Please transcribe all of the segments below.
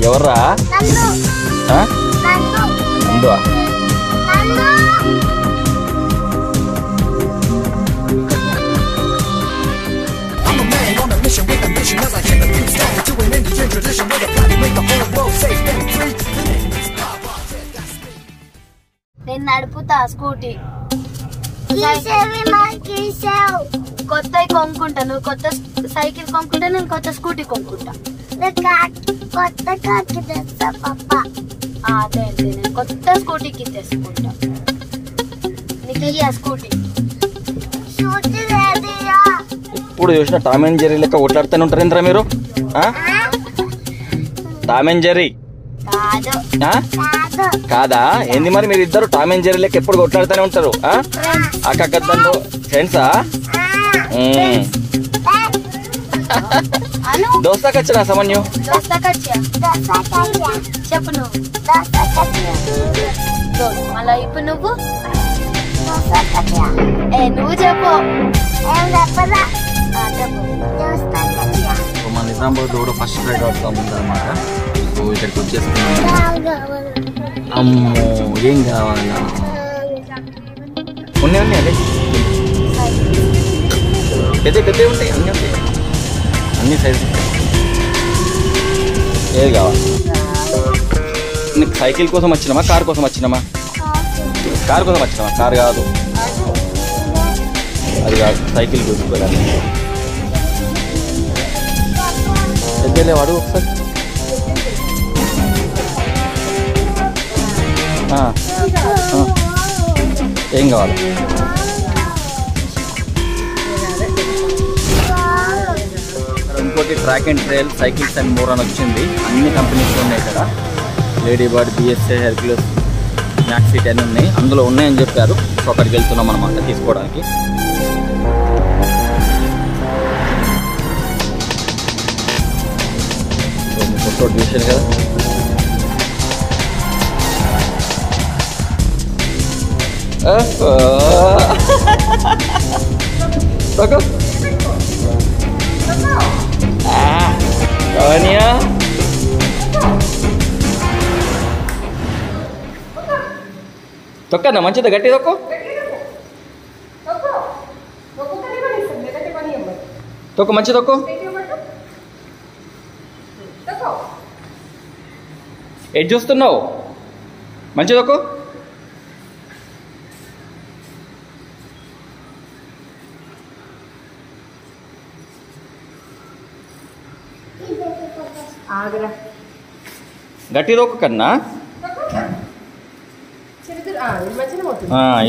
ఎవర్రా నందు నేను నడుపుతా స్కూటీ కొత్త కొనుక్కుంటా నువ్వు కొత్త సైకిల్ కొనుక్కుంటా నేను కొత్త స్కూటీ కొనుక్కుంటా అదే నేను కొత్త స్కూటీకి తెచ్చుకుంటా నీకు ఇయ్య స్కూటీ ఇప్పుడు చూసిన టామ్ అండ్ జెర్రీ లెక్క కొట్లాడుతూనే ఉంటారేంద్రా మీరు టామ్ అండ్ జెర్రీ కాదా ఏంది మరి మీరు ఇద్దరు టామ్ అండ్ జెర్రీ లెక్క ఎప్పుడు కొట్లాడుతూనే ఉంటారు అక్క గద్దంలో ఫ్రెండ్సా దోస్తాకొచ్చా సమన్యు చెప్పు నువ్వు మళ్ళా ఇప్పుడు నువ్వు నువ్వు చెప్పు మన నిజామాబాద్ కూడా ఫస్ట్ రైడ్ అవుతా ఉందన్నమాట. సో ఇక్కడికి వచ్చేసుకున్నాం. అమ్మో ఏం కావాలా ఉన్నాయి అదే పెద్ద ఉంటాయి అన్నీ ఉంటాయి అన్ని సైజు ఏది కావాలి నీకు సైకిల్ కోసం వచ్చినామా కార్ కోసం వచ్చినామా కార్ కోసం వచ్చినామా కార్ కాదు అది కాదు సైకిల్ చూసుకోవాలి పెద్దలే వాడు ఒకసారి ఏం కావాలి ఇంకోటి track and trail cycles and more అని వచ్చింది. అన్ని కంపెనీస్ ఉన్నాయి ఇక్కడ. లేడీ బర్డ్, బిఎస్ఏ, హెర్క్యులస్, మ్యాక్సిట్ అన్నీ ఉన్నాయి. అందులో ఉన్నాయని చెప్పారు. సో అక్కడికి వెళ్తున్నాం అన్నమాట తీసుకోవడానికి. ఫోటో చూసారు కదా. తొక్కన్నా మంచిదా గట్టి తొక్కు తొక్కు మంచి తొక్కు ఎడ్ చూస్తున్నావు మంచి తొక్కు గట్టి తొక్కు కన్నా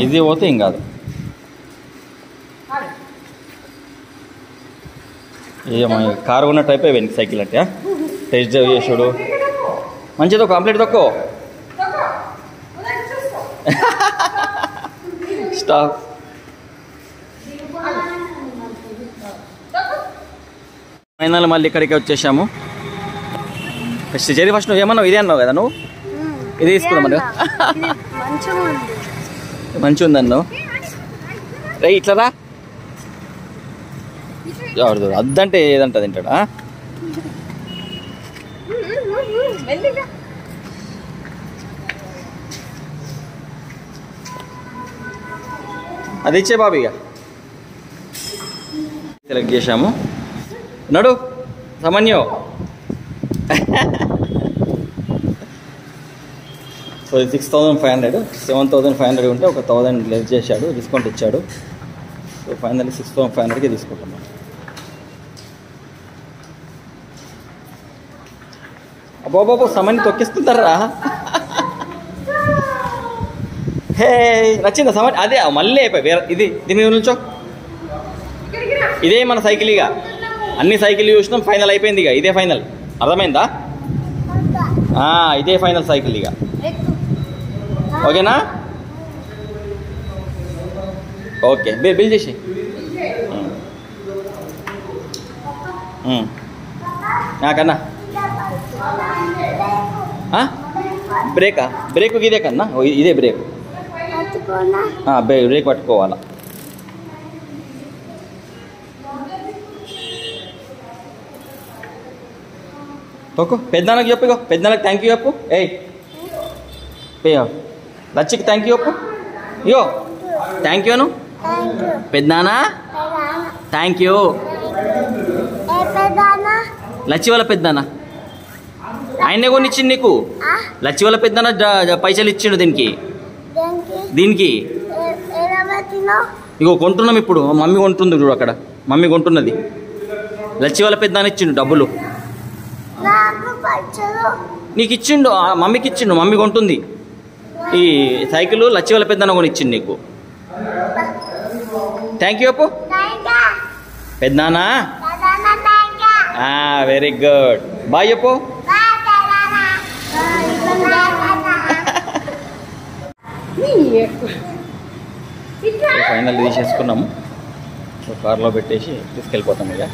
ఇది పోతే ఏం కాదు. ఏమో కారు ఉన్నట్టు అయిపోయి సైకిల్ అంటే టెస్ట్ డ్రైవ్ చేసుడు మంచిదో కంప్లీట్ తక్కువ స్టాప్. ఫైనల్ మళ్ళీ ఇక్కడికి వచ్చేసాము. ఫస్ట్ జరి ఫస్ట్ నువ్వు ఏమన్నావు ఇదే అన్నావు కదా నువ్వు ఇది తీసుకున్నావు మరి మంచిగా ఉందన్నావు రే ఇట్లా రా ఎవరు అద్దంటే ఏదంట తింటాడా అది ఇచ్చే బాబు ఇక సెలెక్ట్ చేసాము. నడు సమన్యో సో 6500 7,500 ఉంటే ఒక 1000 లెస్ చేశాడు డిస్కౌంట్ ఇచ్చాడు. సో ఫైనల్లీ 6500కి తీసుకుంటున్నాం. అబ్బాబాబు సమన్ని తొక్కిస్తుంటారా హే నచ్చిందా సమన్ అదే మళ్ళీ అయిపోయి వేరే ఇది దీని మీద నుంచో ఇదే మన సైకిల్ ఇక అన్ని సైకిల్ చూసినాం ఫైనల్ అయిపోయింది ఇక ఇదే ఫైనల్ అర్థమైందా ఇదే ఫైనల్ సైకిల్ ఇక ఓకేనా ఓకే బిల్ చేసి నాకన్నా బ్రేకా బ్రేక్ ఇదే కన్నా ఇదే బ్రేక్ బ్రేక్ పట్టుకోవాలా ఓకే పెద్దనాన్నకి చెప్పు, ఇగో పెద్దనాన్నకి థ్యాంక్ యూ చెప్పు. లచ్చికి థ్యాంక్ యూ చెప్పు. ఇగో థ్యాంక్ యూ అను. పెద్దనాన్న థ్యాంక్ యూ. లచ్చి వాళ్ళ పెద్దనాన్న ఆయనే కొని ఇచ్చిండు నీకు. లచ్చి వాళ్ళ పెద్దనాన్న పైసలు ఇచ్చిండు దీనికి. ఇగో కొంటున్నాం ఇప్పుడు, మమ్మీ కొంటుంది చూడు అక్కడ, మమ్మీ కొంటున్నది. లచ్చి వాళ్ళ పెద్దనాన్న ఇచ్చిండు డబ్బులు నీకు, ఇచ్చిండు మమ్మీకి ఇచ్చిండు, మమ్మీ కొంటుంది ఈ సైకిల్. లచ్చి వాళ్ళ పెద్దనాన్న కొని ఇచ్చిండు నీకు. థ్యాంక్ యూ చెప్పు పెద్దనాన్న. వెరీ గుడ్, బాయ్ చెప్పు. ఫైనల్ తీసేసుకున్నాము, కార్లో పెట్టేసి తీసుకెళ్ళిపోతాం ఇక.